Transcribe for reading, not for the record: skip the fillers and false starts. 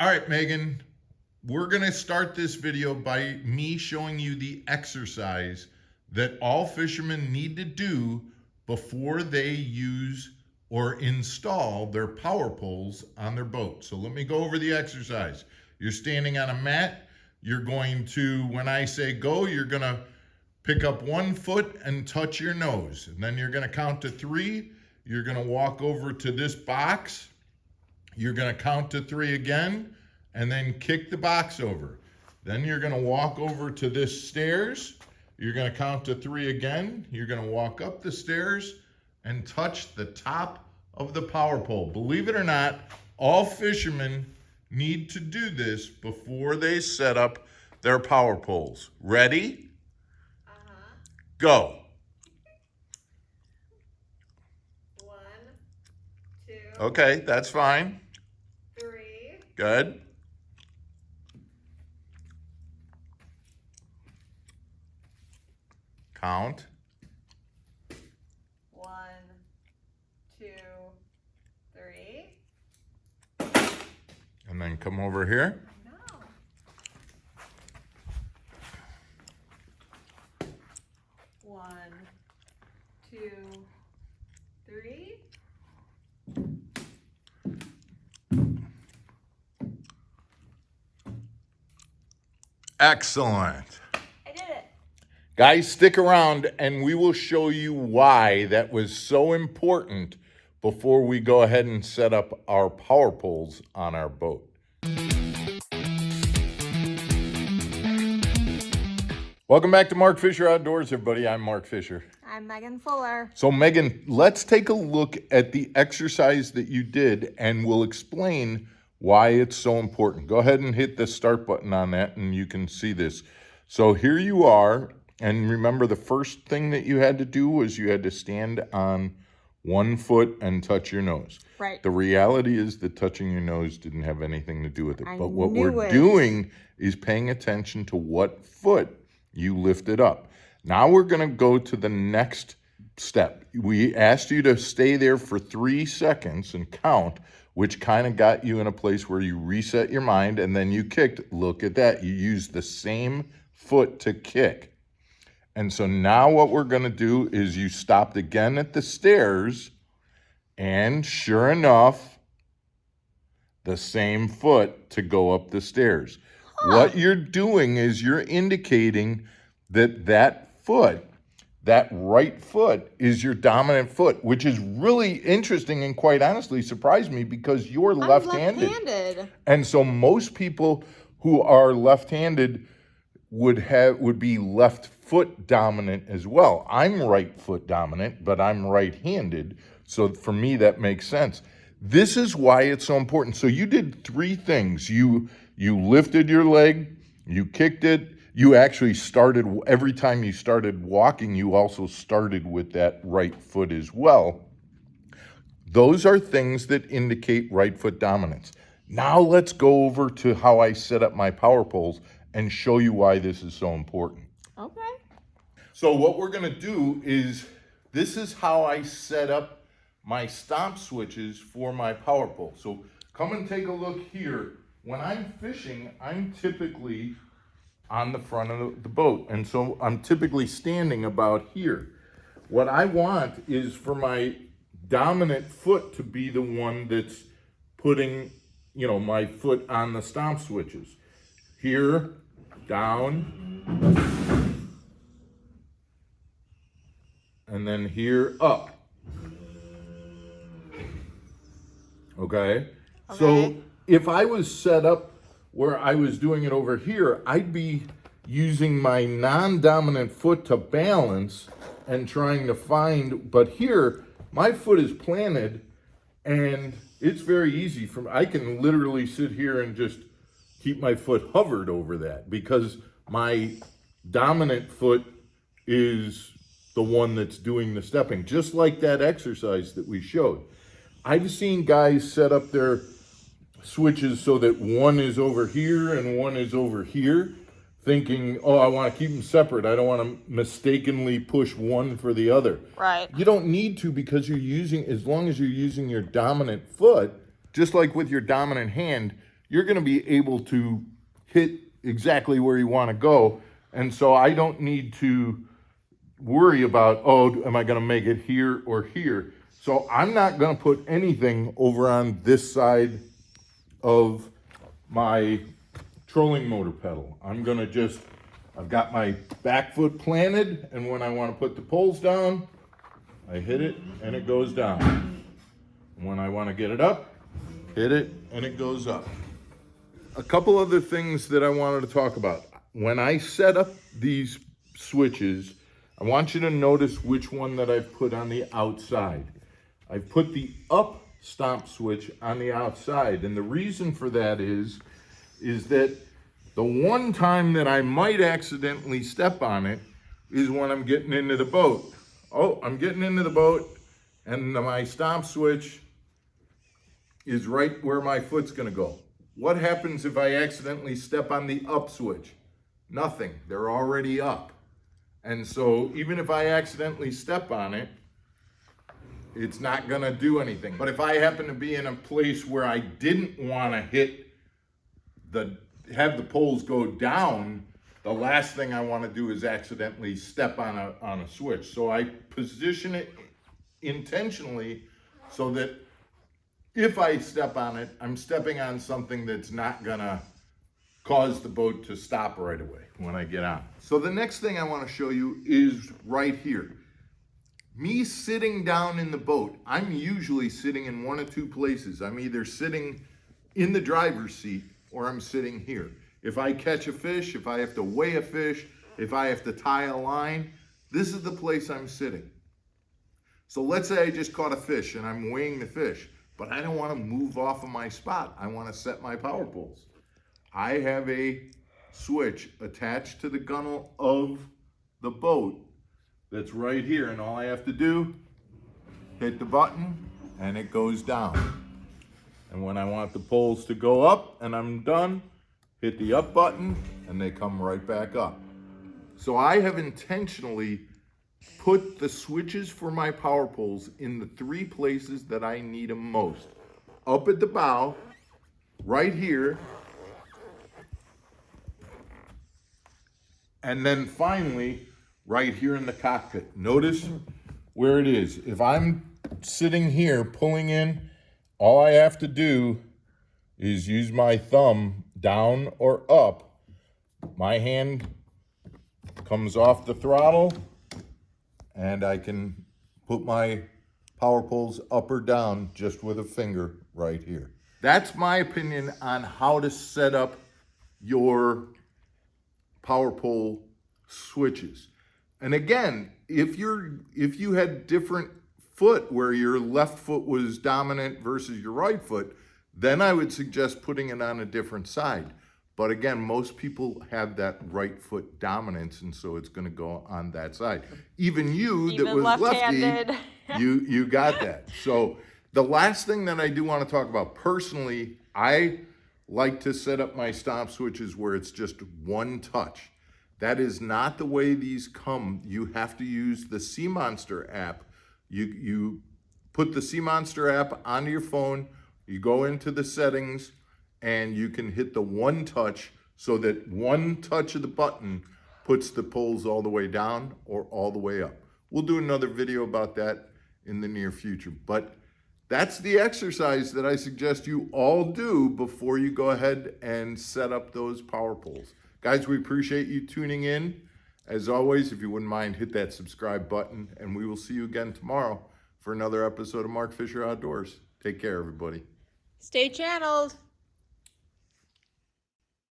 All right, Megan, we're going to start this video by me showing you the exercise that all fishermen need to do before they use or install their power poles on their boat. So let me go over the exercise. You're standing on a mat. You're going to, when I say go, you're going to pick up 1 foot and touch your nose. And then you're going to count to 3. You're going to walk over to this box. You're going to count to 3 again and then kick the box over. Then you're going to walk over to this stairs. You're going to count to 3 again. You're going to walk up the stairs and touch the top of the power pole. Believe it or not, all fishermen need to do this before they set up their power poles. Ready? Go. 1, 2. Okay, that's fine. 3. Good. Count. 1, 2, 3. And then come over here. No. 1, 2, 3. Excellent. I did it. Guys, stick around and we will show you why that was so important before we go ahead and set up our power poles on our boat. Welcome back to Mark Fisher Outdoors, everybody. I'm Mark Fisher. I'm Megan Fuller. So Megan, let's take a look at the exercise that you did and we'll explain why it's so important. Go ahead and hit the start button on that and you can see this. So here you are, and remember the first thing that you had to do was you had to stand on 1 foot and touch your nose. Right. The reality is that touching your nose didn't have anything to do with it. I But what knew we're it. doing is paying attention to what foot you lifted up. Now we're going to go to the next step. We asked you to stay there for 3 seconds and count, which kind of got you in a place where you reset your mind and then you kicked. Look at that. You used the same foot to kick. And so now what we're going to do is you stopped again at the stairs, and sure enough, the same foot to go up the stairs. What you're doing is you're indicating that that foot, that right foot, is your dominant foot, which is really interesting and quite honestly surprised me because you're left-handed. Left-handed. And so most people who are left-handed would be left foot dominant as well. I'm right foot dominant, but I'm right-handed. So for me, that makes sense. This is why it's so important. So you did 3 things. You lifted your leg, you kicked it, you actually started, every time you started walking, you also started with that right foot as well. Those are things that indicate right foot dominance. Now let's go over to how I set up my power poles and show you why this is so important. Okay. So what we're going to do is, this is how I set up my stomp switches for my power pole. So come and take a look here. When I'm fishing, I'm typically on the front of the boat. And so I'm typically standing about here. What I want is for my dominant foot to be the one that's putting, my foot on the stomp switches. Here, down, and then here, up. Okay? So if I was set up where I was doing it over here, I'd be using my non-dominant foot to balance and trying to find, but here, my foot is planted and it's very easy I can literally sit here and just keep my foot hovered over that because my dominant foot is the one that's doing the stepping, just like that exercise that we showed. I've seen guys set up their switches so that one is over here and one is over here, thinking, oh, I want to keep them separate. I don't want to mistakenly push one for the other. Right. You don't need to, because you're using, as long as you're using your dominant foot, just like with your dominant hand, you're going to be able to hit exactly where you want to go. And so I don't need to worry about, oh, am I going to make it here or here? So I'm not going to put anything over on this side of my trolling motor pedal. I'm going to just, I've got my back foot planted, and when I want to put the poles down, I hit it and it goes down. When I want to get it up, hit it and it goes up. A couple other things that I wanted to talk about. When I set up these switches, I want you to notice which one that I've put on the outside. I've put the up stomp switch on the outside, and the reason for that is that the one time that I might accidentally step on it is when I'm getting into the boat. Oh, I'm getting into the boat, and my stomp switch is right where my foot's gonna go. What happens if I accidentally step on the up switch? Nothing, they're already up. And so even if I accidentally step on it, it's not gonna do anything. But if I happen to be in a place where I didn't wanna have the poles go down, the last thing I wanna do is accidentally step on a switch. So I position it intentionally so that if I step on it, I'm stepping on something that's not gonna cause the boat to stop right away when I get on. So the next thing I wanna show you is right here. Me sitting down in the boat, I'm usually sitting in one of two places. I'm either sitting in the driver's seat or I'm sitting here. If I catch a fish, if I have to weigh a fish, if I have to tie a line, this is the place I'm sitting. So let's say I just caught a fish and I'm weighing the fish, but I don't want to move off of my spot. I want to set my power poles. I have a switch attached to the gunnel of the boat that's right here, and all I have to do, hit the button and it goes down. And when I want the poles to go up and I'm done, hit the up button and they come right back up. So I have intentionally put the switches for my power poles in the three places that I need them most. Up at the bow, right here, and then finally, right here in the cockpit. Notice where it is. If I'm sitting here pulling in, all I have to do is use my thumb down or up. My hand comes off the throttle and I can put my power poles up or down just with a finger right here. That's my opinion on how to set up your power pole switches. And again, if you had different foot where your left foot was dominant versus your right foot, then I would suggest putting it on a different side. But again, most people have that right foot dominance, and so it's going to go on that side. Even you that was lefty, you got that. So the last thing that I do want to talk about, personally, I like to set up my stomp switches where it's just one touch. That is not the way these come. You have to use the SeaMonster app. You put the SeaMonster app onto your phone, you go into the settings, and you can hit the one touch so that one touch of the button puts the poles all the way down or all the way up. We'll do another video about that in the near future. But that's the exercise that I suggest you all do before you go ahead and set up those power poles. Guys, we appreciate you tuning in. As always, if you wouldn't mind, hit that subscribe button, and we will see you again tomorrow for another episode of Mark Fisher Outdoors. Take care, everybody. Stay channeled.